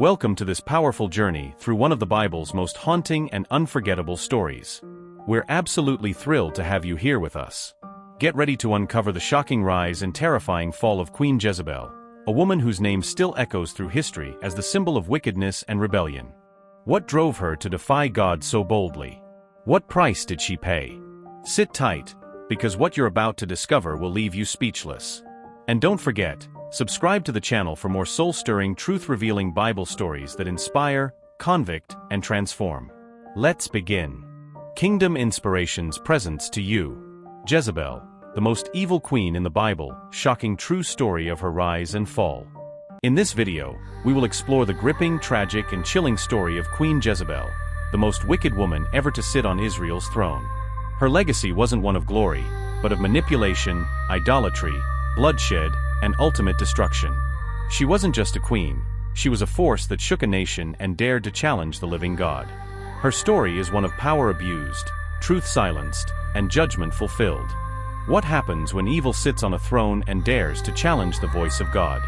Welcome to this powerful journey through one of the Bible's most haunting and unforgettable stories. We're absolutely thrilled to have you here with us. Get ready to uncover the shocking rise and terrifying fall of Queen Jezebel, a woman whose name still echoes through history as the symbol of wickedness and rebellion. What drove her to defy God so boldly? What price did she pay? Sit tight, because what you're about to discover will leave you speechless. And don't forget, subscribe to the channel for more soul-stirring, truth-revealing Bible stories that inspire, convict, and transform. Let's begin. Kingdom Inspirations presents to you Jezebel, the most evil queen in the Bible, shocking true story of her rise and fall. In this video, we will explore the gripping, tragic, and chilling story of Queen Jezebel, the most wicked woman ever to sit on Israel's throne. Her legacy wasn't one of glory, but of manipulation, idolatry, bloodshed, and ultimate destruction. She wasn't just a queen, she was a force that shook a nation and dared to challenge the living God. Her story is one of power abused, truth silenced, and judgment fulfilled. What happens when evil sits on a throne and dares to challenge the voice of God?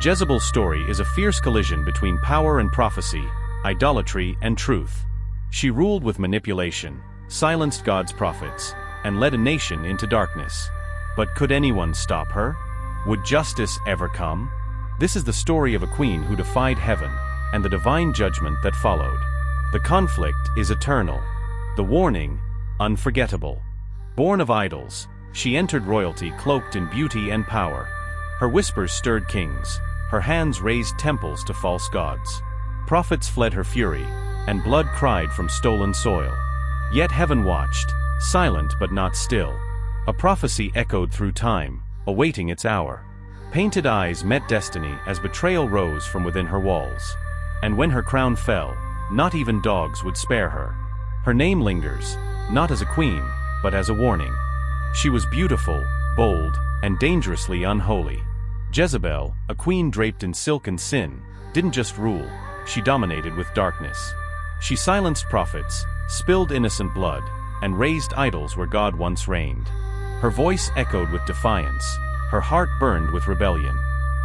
Jezebel's story is a fierce collision between power and prophecy, idolatry and truth. She ruled with manipulation, silenced God's prophets, and led a nation into darkness. But could anyone stop her? Would justice ever come? This is the story of a queen who defied heaven, and the divine judgment that followed. The conflict is eternal. The warning, unforgettable. Born of idols, she entered royalty cloaked in beauty and power. Her whispers stirred kings, her hands raised temples to false gods. Prophets fled her fury, and blood cried from stolen soil. Yet heaven watched, silent but not still. A prophecy echoed through time, awaiting its hour. Painted eyes met destiny as betrayal rose from within her walls. And when her crown fell, not even dogs would spare her. Her name lingers, not as a queen, but as a warning. She was beautiful, bold, and dangerously unholy. Jezebel, a queen draped in silk and sin, didn't just rule, she dominated with darkness. She silenced prophets, spilled innocent blood, and raised idols where God once reigned. Her voice echoed with defiance, her heart burned with rebellion.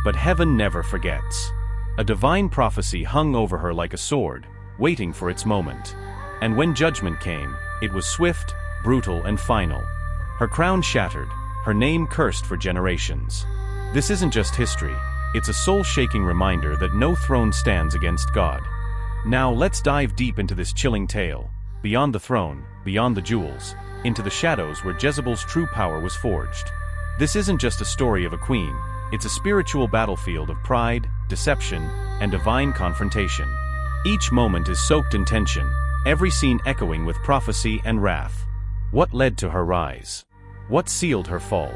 But heaven never forgets. A divine prophecy hung over her like a sword, waiting for its moment. And when judgment came, it was swift, brutal, and final. Her crown shattered, her name cursed for generations. This isn't just history, it's a soul-shaking reminder that no throne stands against God. Now let's dive deep into this chilling tale, beyond the throne, beyond the jewels, into the shadows where Jezebel's true power was forged. This isn't just a story of a queen, it's a spiritual battlefield of pride, deception, and divine confrontation. Each moment is soaked in tension, every scene echoing with prophecy and wrath. What led to her rise? What sealed her fall?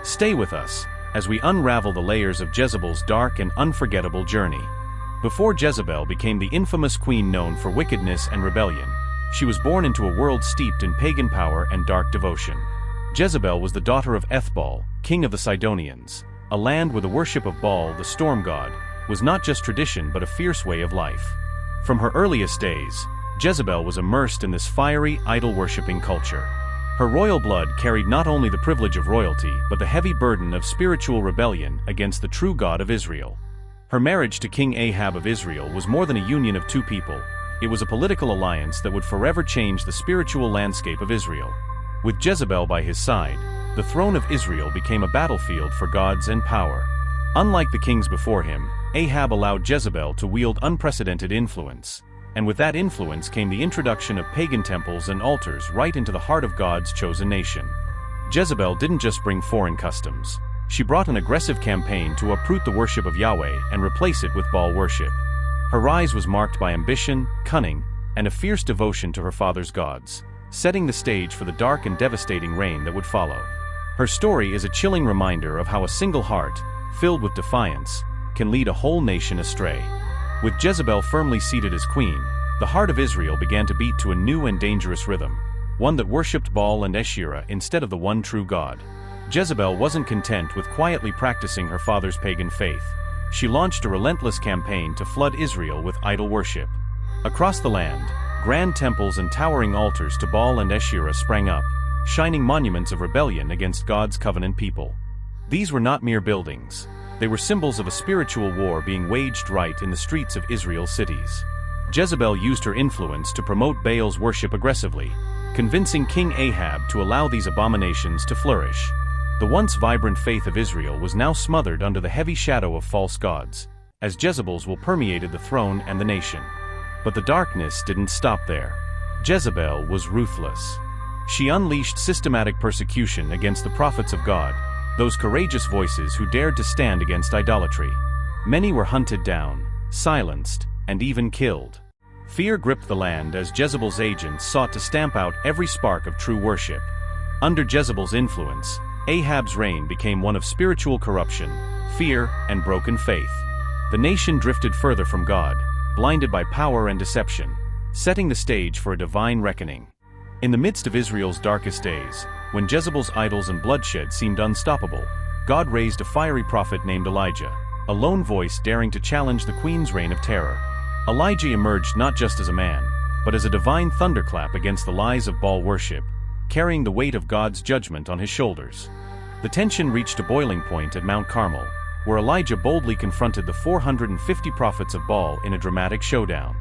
Stay with us, as we unravel the layers of Jezebel's dark and unforgettable journey. Before Jezebel became the infamous queen known for wickedness and rebellion, she was born into a world steeped in pagan power and dark devotion. Jezebel was the daughter of Baal, king of the Sidonians. A land where the worship of Baal, the storm god, was not just tradition but a fierce way of life. From her earliest days, Jezebel was immersed in this fiery, idol-worshipping culture. Her royal blood carried not only the privilege of royalty but the heavy burden of spiritual rebellion against the true God of Israel. Her marriage to King Ahab of Israel was more than a union of two people. It was a political alliance that would forever change the spiritual landscape of Israel. With Jezebel by his side, the throne of Israel became a battlefield for gods and power. Unlike the kings before him, Ahab allowed Jezebel to wield unprecedented influence. And with that influence came the introduction of pagan temples and altars right into the heart of God's chosen nation. Jezebel didn't just bring foreign customs. She brought an aggressive campaign to uproot the worship of Yahweh and replace it with Baal worship. Her rise was marked by ambition, cunning, and a fierce devotion to her father's gods, setting the stage for the dark and devastating reign that would follow. Her story is a chilling reminder of how a single heart, filled with defiance, can lead a whole nation astray. With Jezebel firmly seated as queen, the heart of Israel began to beat to a new and dangerous rhythm, one that worshipped Baal and Asherah instead of the one true God. Jezebel wasn't content with quietly practicing her father's pagan faith. She launched a relentless campaign to flood Israel with idol worship. Across the land, grand temples and towering altars to Baal and Asherah sprang up, shining monuments of rebellion against God's covenant people. These were not mere buildings. They were symbols of a spiritual war being waged right in the streets of Israel's cities. Jezebel used her influence to promote Baal's worship aggressively, convincing King Ahab to allow these abominations to flourish. The once vibrant faith of Israel was now smothered under the heavy shadow of false gods, as Jezebel's will permeated the throne and the nation. But the darkness didn't stop there. Jezebel was ruthless. She unleashed systematic persecution against the prophets of God, those courageous voices who dared to stand against idolatry. Many were hunted down, silenced, and even killed. Fear gripped the land as Jezebel's agents sought to stamp out every spark of true worship. Under Jezebel's influence, Ahab's reign became one of spiritual corruption, fear, and broken faith. The nation drifted further from God, blinded by power and deception, setting the stage for a divine reckoning. In the midst of Israel's darkest days, when Jezebel's idols and bloodshed seemed unstoppable, God raised a fiery prophet named Elijah, a lone voice daring to challenge the queen's reign of terror. Elijah emerged not just as a man, but as a divine thunderclap against the lies of Baal worship, carrying the weight of God's judgment on his shoulders. The tension reached a boiling point at Mount Carmel, where Elijah boldly confronted the 450 prophets of Baal in a dramatic showdown.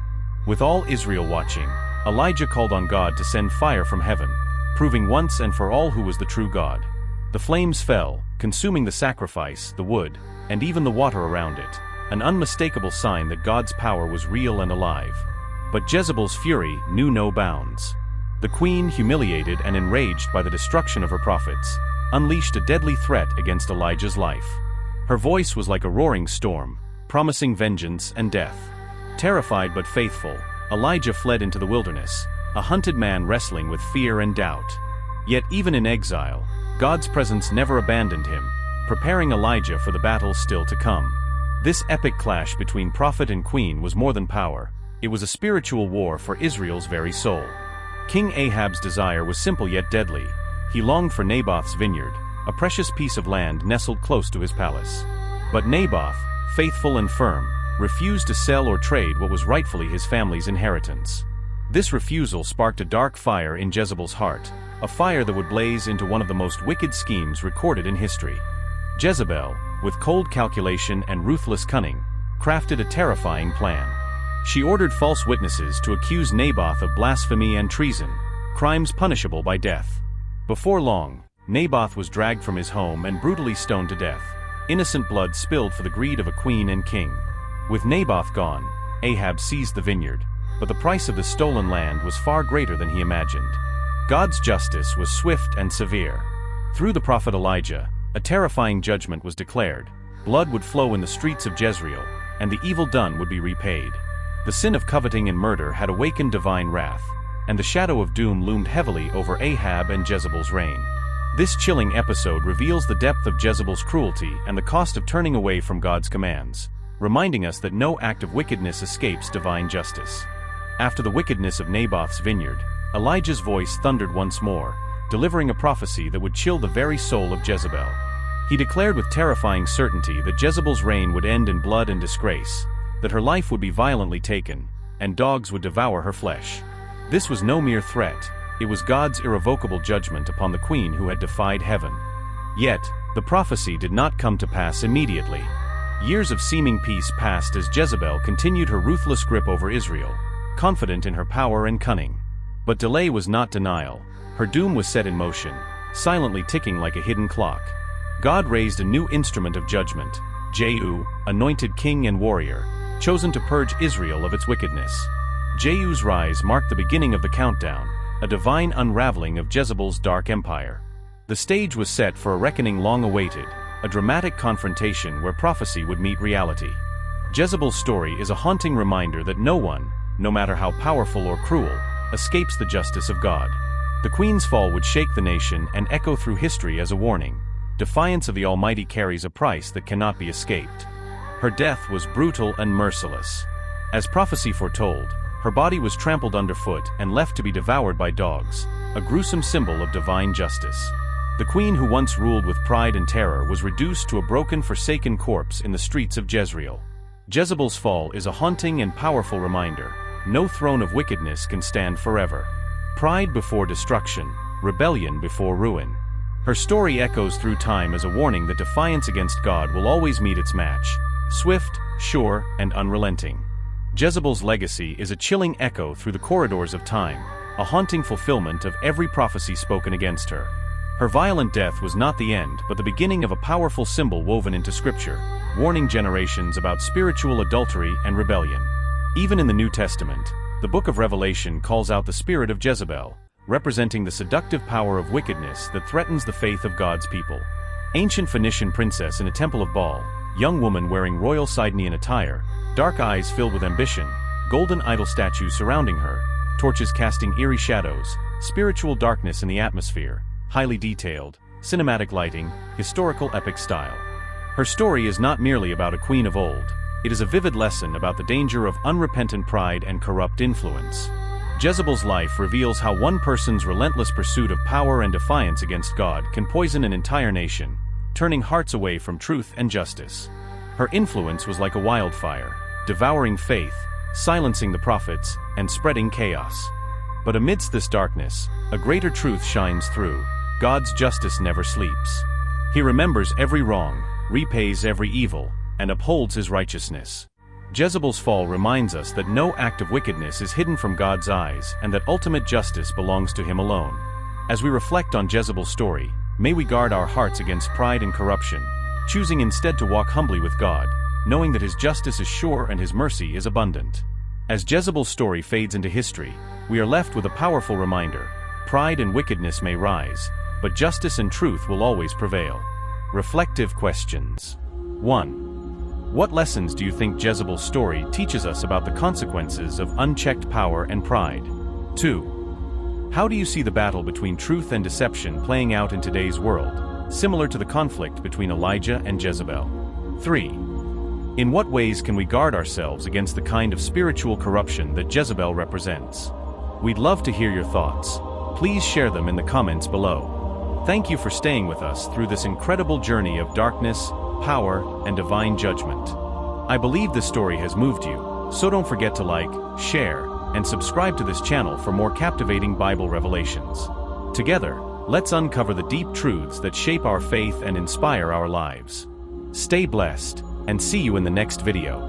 With all Israel watching, Elijah called on God to send fire from heaven, proving once and for all who was the true God. The flames fell, consuming the sacrifice, the wood, and even the water around it, an unmistakable sign that God's power was real and alive. But Jezebel's fury knew no bounds. The queen, humiliated and enraged by the destruction of her prophets, unleashed a deadly threat against Elijah's life. Her voice was like a roaring storm, promising vengeance and death. Terrified but faithful, Elijah fled into the wilderness, a hunted man wrestling with fear and doubt. Yet even in exile, God's presence never abandoned him, preparing Elijah for the battle still to come. This epic clash between prophet and queen was more than power. It was a spiritual war for Israel's very soul. King Ahab's desire was simple yet deadly. He longed for Naboth's vineyard, a precious piece of land nestled close to his palace. But Naboth, faithful and firm, refused to sell or trade what was rightfully his family's inheritance. This refusal sparked a dark fire in Jezebel's heart, a fire that would blaze into one of the most wicked schemes recorded in history. Jezebel, with cold calculation and ruthless cunning, crafted a terrifying plan. She ordered false witnesses to accuse Naboth of blasphemy and treason, crimes punishable by death. Before long, Naboth was dragged from his home and brutally stoned to death. Innocent blood spilled for the greed of a queen and king. With Naboth gone, Ahab seized the vineyard, but the price of the stolen land was far greater than he imagined. God's justice was swift and severe. Through the prophet Elijah, a terrifying judgment was declared. Blood would flow in the streets of Jezreel, and the evil done would be repaid. The sin of coveting and murder had awakened divine wrath, and the shadow of doom loomed heavily over Ahab and Jezebel's reign. This chilling episode reveals the depth of Jezebel's cruelty and the cost of turning away from God's commands, reminding us that no act of wickedness escapes divine justice. After the wickedness of Naboth's vineyard, Elijah's voice thundered once more, delivering a prophecy that would chill the very soul of Jezebel. He declared with terrifying certainty that Jezebel's reign would end in blood and disgrace, that her life would be violently taken, and dogs would devour her flesh. This was no mere threat, it was God's irrevocable judgment upon the queen who had defied heaven. Yet, the prophecy did not come to pass immediately. Years of seeming peace passed as Jezebel continued her ruthless grip over Israel, confident in her power and cunning. But delay was not denial. Her doom was set in motion, silently ticking like a hidden clock. God raised a new instrument of judgment, Jehu, anointed king and warrior, chosen to purge Israel of its wickedness. Jehu's rise marked the beginning of the countdown, a divine unraveling of Jezebel's dark empire. The stage was set for a reckoning long awaited, a dramatic confrontation where prophecy would meet reality. Jezebel's story is a haunting reminder that no one, no matter how powerful or cruel, escapes the justice of God. The queen's fall would shake the nation and echo through history as a warning. Defiance of the Almighty carries a price that cannot be escaped. Her death was brutal and merciless. As prophecy foretold, her body was trampled underfoot and left to be devoured by dogs, a gruesome symbol of divine justice. The queen who once ruled with pride and terror was reduced to a broken, forsaken corpse in the streets of Jezreel. Jezebel's fall is a haunting and powerful reminder. No throne of wickedness can stand forever. Pride before destruction, rebellion before ruin. Her story echoes through time as a warning that defiance against God will always meet its match: swift, sure, and unrelenting. Jezebel's legacy is a chilling echo through the corridors of time, a haunting fulfillment of every prophecy spoken against her. Her violent death was not the end, but the beginning of a powerful symbol woven into Scripture, warning generations about spiritual adultery and rebellion. Even in the New Testament, the book of Revelation calls out the spirit of Jezebel, representing the seductive power of wickedness that threatens the faith of God's people. Ancient Phoenician princess in a temple of Baal, young woman wearing royal Sidonian attire, dark eyes filled with ambition, golden idol statues surrounding her, torches casting eerie shadows, spiritual darkness in the atmosphere, highly detailed, cinematic lighting, historical epic style. Her story is not merely about a queen of old. It is a vivid lesson about the danger of unrepentant pride and corrupt influence. Jezebel's life reveals how one person's relentless pursuit of power and defiance against God can poison an entire nation, turning hearts away from truth and justice. Her influence was like a wildfire, devouring faith, silencing the prophets, and spreading chaos. But amidst this darkness, a greater truth shines through: God's justice never sleeps. He remembers every wrong, repays every evil, and upholds his righteousness. Jezebel's fall reminds us that no act of wickedness is hidden from God's eyes and that ultimate justice belongs to him alone. As we reflect on Jezebel's story, may we guard our hearts against pride and corruption, choosing instead to walk humbly with God, knowing that his justice is sure and his mercy is abundant. As Jezebel's story fades into history, we are left with a powerful reminder: pride and wickedness may rise, but justice and truth will always prevail. Reflective questions. 1. What lessons do you think Jezebel's story teaches us about the consequences of unchecked power and pride? 2. How do you see the battle between truth and deception playing out in today's world, similar to the conflict between Elijah and Jezebel? 3. In what ways can we guard ourselves against the kind of spiritual corruption that Jezebel represents? We'd love to hear your thoughts. Please share them in the comments below. Thank you for staying with us through this incredible journey of darkness, power, and divine judgment. I believe this story has moved you, so don't forget to like, share, and subscribe to this channel for more captivating Bible revelations. Together, let's uncover the deep truths that shape our faith and inspire our lives. Stay blessed, and see you in the next video.